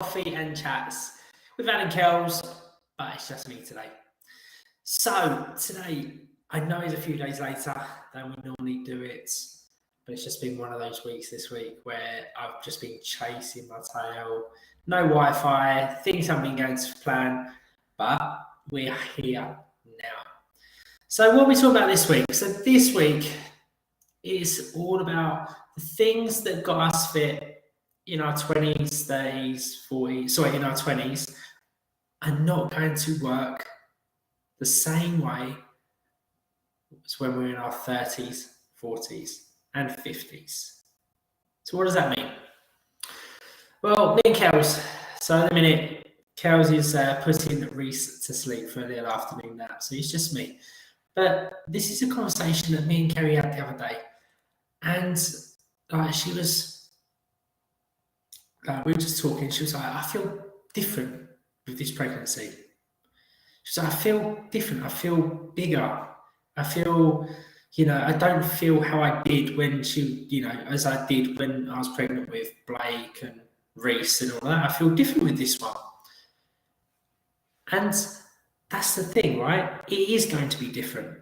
Coffee and Chats with Ad and Kerrie, but it's just me today. So today, I know it's a few days later than we normally do it, but it's just been one of those weeks this week where I've just been chasing my tail. No Wi-Fi, things haven't been going to plan, but we're here now. So what are we talking about this week? So this week is all about the things that got us fit in our 20s, 30s, 40s, in our 20s, are not going to work the same way as when we're in our 30s, 40s, and 50s. So what does that mean? Well, me and Kelz. So at the minute, Kelz is putting Reese to sleep for a little afternoon nap. So it's just me. But this is a conversation that me and Kerrie had the other day. And she was... we were just talking. She was like, I feel different with this pregnancy. She was like, I feel different. I feel bigger. I feel, I don't feel how I did when as I did when I was pregnant with Blake and Reese and all that. I feel different with this one. And that's the thing, right? It is going to be different.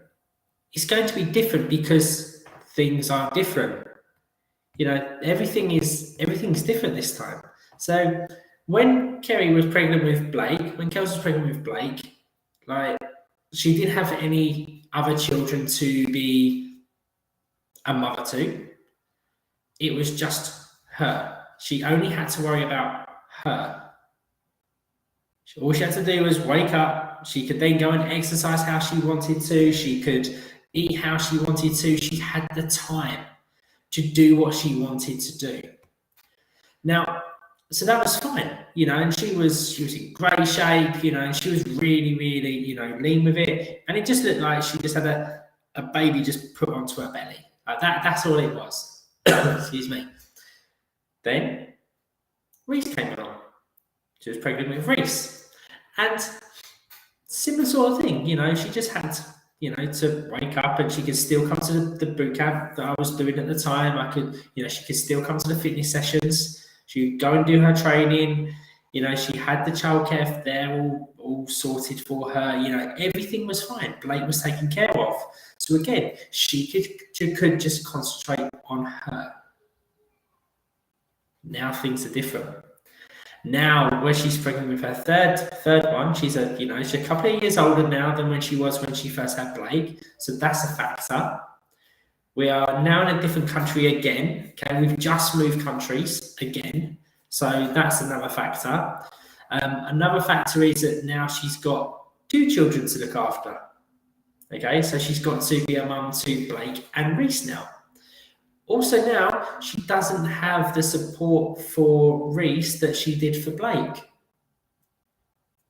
It's going to be different because things are different. Everything's different this time. So when Kerrie was pregnant with Blake, when Kelz was pregnant with Blake, she didn't have any other children to be a mother to. It was just her. She only had to worry about her. All she had to do was wake up. She could then go and exercise how she wanted to. She could eat how she wanted to. She had the time to do what she wanted to do. Now, so that was fine, and she was in great shape, and she was really, really, lean with it. And it just looked like she just had a baby just put onto her belly. That's all it was. Excuse me. Then Reese came along. She was pregnant with Reese. And similar sort of thing, she just had to wake up, and she could still come to the boot camp that I was doing at the time. She could still come to the fitness sessions. She would go and do her training. She had the childcare there all sorted for her. Everything was fine. Blake was taken care of. So again, she could just concentrate on her. Now things are different. Now, where she's pregnant with her third one, she's a couple of years older now than when she was when she first had Blake. So that's a factor. We are now in a different country again. Okay, we've just moved countries again. So that's another factor. Another factor is that now she's got 2 children to look after. Okay, so she's got to be a mum to Blake and Reese now. Also now, she doesn't have the support for Reese that she did for Blake.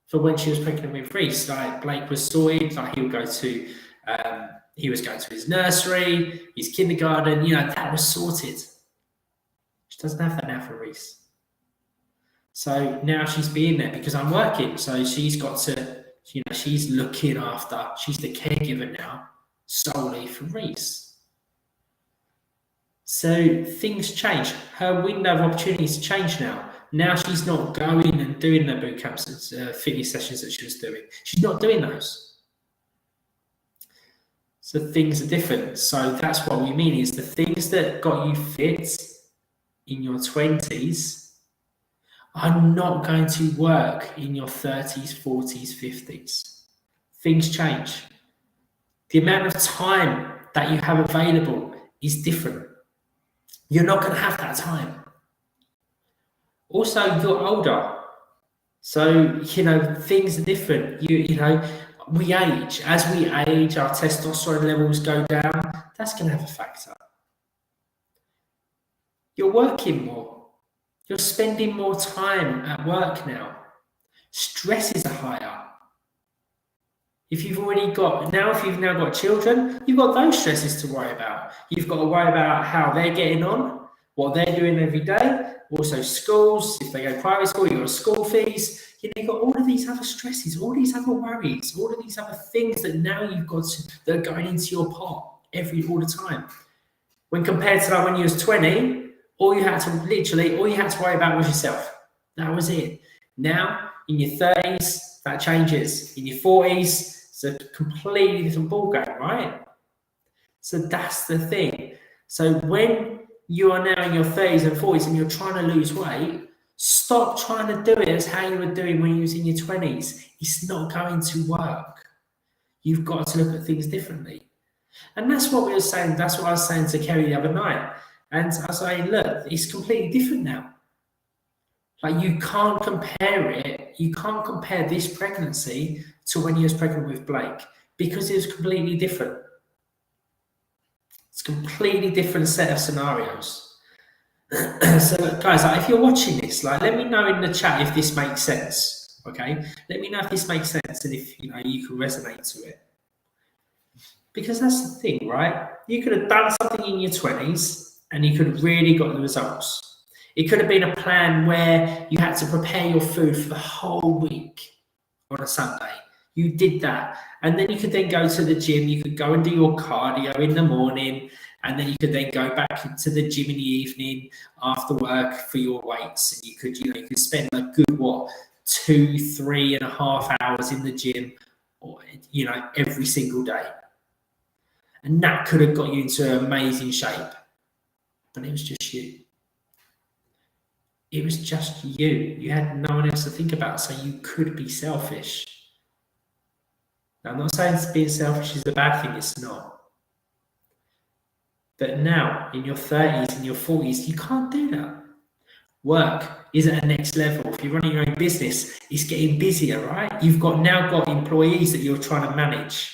For when she was pregnant with Reese, Blake was sorted, he was going to his nursery, his kindergarten, that was sorted. She doesn't have that now for Reese. So now she's being there because I'm working. So she's got to, she's looking after, she's the caregiver now, solely for Reese. So things change. Her window of opportunities change now. Now she's not going and doing the boot camps, fitness sessions that she was doing. She's not doing those. So things are different. So that's what we mean is the things that got you fit in your 20s are not going to work in your 30s, 40s, 50s. Things change. The amount of time that you have available is different. You're not going to have that time. Also, you're older. So, things are different. We age. As we age, our testosterone levels go down. That's going to have a factor. You're working more. You're spending more time at work now. Stresses are higher. If you've now got children, you've got those stresses to worry about. You've got to worry about how they're getting on, what they're doing every day. Also schools, if they go private school, you've got school fees. You've got all of these other stresses, all these other worries, all of these other things that now that are going into your pot all the time. When compared to when you was 20, all you had to worry about was yourself. That was it. Now, in your 30s, that changes. In your 40s, it's a completely different ballgame, right? So that's the thing. So when you are now in your 30s and 40s and you're trying to lose weight, stop trying to do it as how you were doing when you was in your 20s. It's not going to work. You've got to look at things differently. And that's what we were saying. That's what I was saying to Kerrie the other night. And I was saying, look, it's completely different now. Like, you can't compare it. You can't compare this pregnancy to when you was pregnant with Blake, because it was completely different. It's a completely different set of scenarios. So, guys, like, if you're watching this, like, let me know in the chat if this makes sense. Okay, let me know if this makes sense and if you can resonate to it. Because that's the thing, right? You could have done something in your 20s and you could have really got the results. It could have been a plan where you had to prepare your food for the whole week on a Sunday. You did that. And then you could then go to the gym. You could go and do your cardio in the morning. And then you could then go back into the gym in the evening after work for your weights. And you could spend a good, 2-3.5 hours in the gym, or, every single day. And that could have got you into amazing shape. But it was just you. It was just you. You had no one else to think about, so you could be selfish. Now, I'm not saying being selfish is a bad thing, it's not. But now, in your 30s and your 40s, you can't do that. Work is at a next level. If you're running your own business, it's getting busier, right? You've now got employees that you're trying to manage.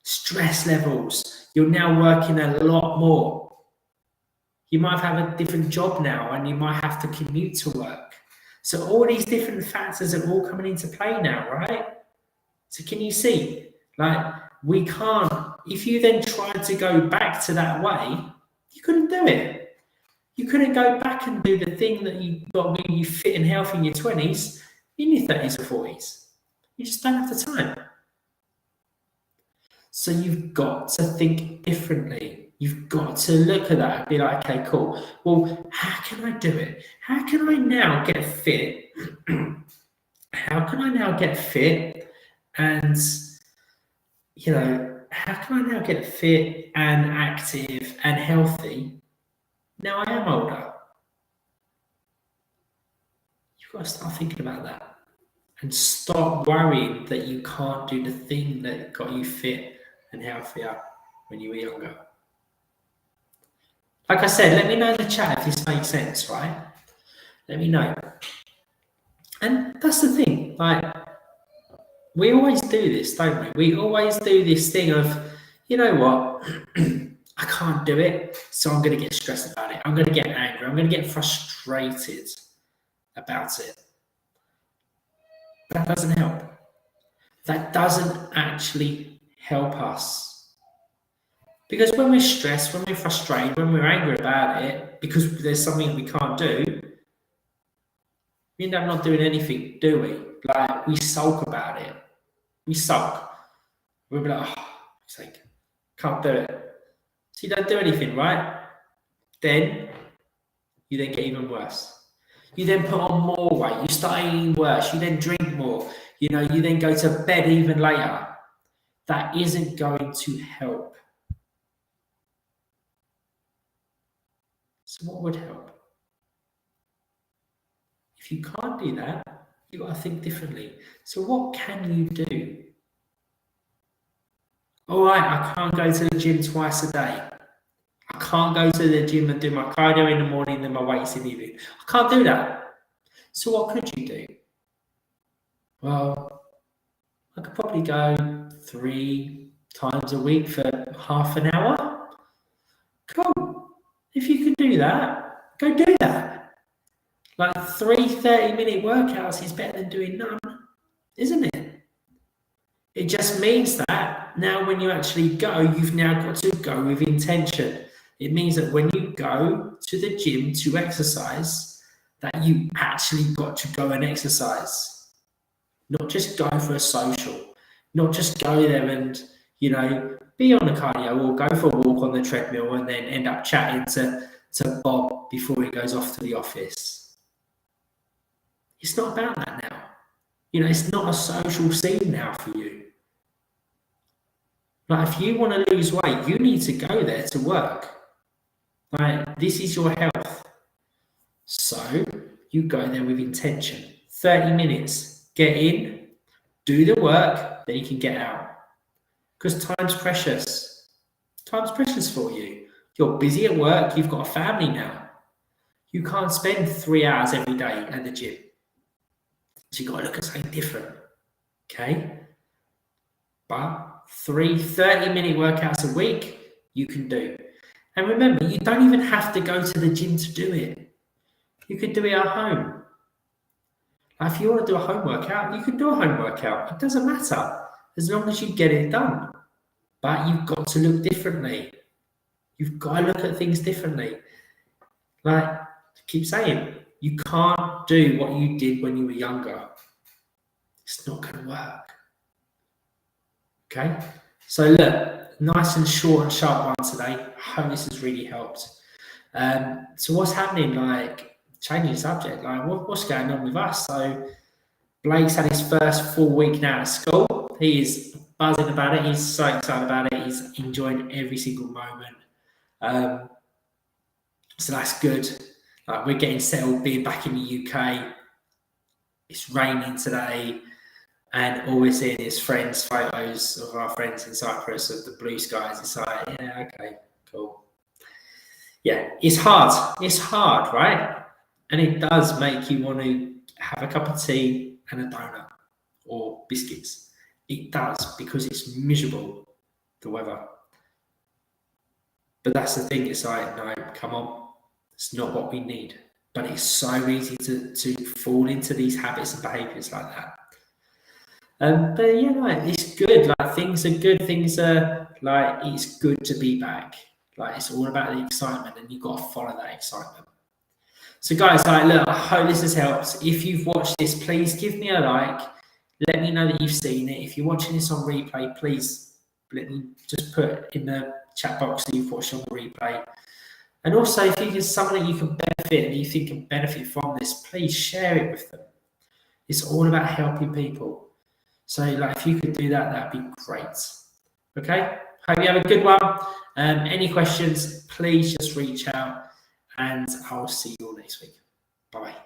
Stress levels. You're now working a lot more. You might have a different job now and you might have to commute to work. So all these different factors are all coming into play now, right? So can you see? Like, we can't, if you then tried to go back to that way, you couldn't do it. You couldn't go back and do the thing that you got when you fit and healthy in your 20s, in your 30s or 40s. You just don't have the time. So you've got to think differently. You've got to look at that and be like, okay, cool. Well, how can I do it? How can I now get fit? How can I now get fit? And, how can I now get fit and active and healthy? Now I am older. You've got to start thinking about that and stop worrying that you can't do the thing that got you fit and healthier when you were younger. Like I said, let me know in the chat if this makes sense, right? Let me know. And that's the thing, like, we always do this, don't we? We always do this thing of, you know what, I can't do it, so I'm going to get stressed about it. I'm going to get angry. I'm going to get frustrated about it. That doesn't help. That doesn't actually help us. Because when we're stressed, when we're frustrated, when we're angry about it, because there's something we can't do, we end up not doing anything, do we? Like, we sulk about it. We sulk. We'll be like, oh, sake, can't do it. So you don't do anything, right? Then you then get even worse. You then put on more weight. You start eating worse. You then drink more. You then go to bed even later. That isn't going to help. So what would help? If you can't do that, you've got to think differently. So what can you do? All right, I can't go to the gym twice a day. I can't go to the gym and do my cardio in the morning and my weights in the evening. I can't do that. So what could you do? Well, I could probably go 3 times a week for half an hour. Cool. If you can do that, go do that. Like 3 30-minute workouts is better than doing none, isn't it? It just means that now when you actually go, you've now got to go with intention. It means that when you go to the gym to exercise, that you actually got to go and exercise. Not just go for a social. Not just go there and, be on the cardio or go for a walk on the treadmill and then end up chatting to Bob before he goes off to the office. It's not about that now. You know, it's not a social scene now for you. Like, if you want to lose weight, you need to go there to work. Like, this is your health. So you go there with intention. 30 minutes, get in, do the work, then you can get out. Because time's precious. Time's precious for you. You're busy at work, you've got a family now. You can't spend 3 hours every day at the gym. So you've got to look at something different. Okay? But 30-minute workouts a week, you can do. And remember, you don't even have to go to the gym to do it. You could do it at home. Like, if you want to do a home workout, you can do a home workout. It doesn't matter, as long as you get it done. But you've got to look differently. You've got to look at things differently. Like, I keep saying, you can't do what you did when you were younger. It's not going to work. Okay? So look, nice and short and sharp one today. I hope this has really helped. So what's happening? Like, changing subject. Like, what's going on with us? So Blake's had his first full week now at school. He is buzzing about it. He's so excited about it. He's enjoying every single moment. So that's good. Like, we're getting settled, being back in the UK. It's raining today, and all we're seeing is friends' photos of our friends in Cyprus of the blue skies. It's like, yeah, okay, cool. Yeah, it's hard. It's hard, right? And it does make you want to have a cup of tea and a donut or biscuits. It does, because it's miserable, the weather. But that's the thing. It's like, no, come on. It's not what we need. But it's so easy to fall into these habits and behaviors like that. But yeah, like, it's good. Like, things are good. Things are like, it's good to be back. Like, it's all about the excitement, and you've got to follow that excitement. So guys, like, look, I hope this has helped. If you've watched this, please give me a like. Let me know that you've seen it. If you're watching this on replay, please let me just put in the chat box that you've watched on the replay. And also, if there's someone that you can benefit and you think can benefit from this, please share it with them. It's all about helping people. So, like, if you could do that, that'd be great. Okay? Hope you have a good one. Any questions, please just reach out, and I'll see you all next week. Bye-bye.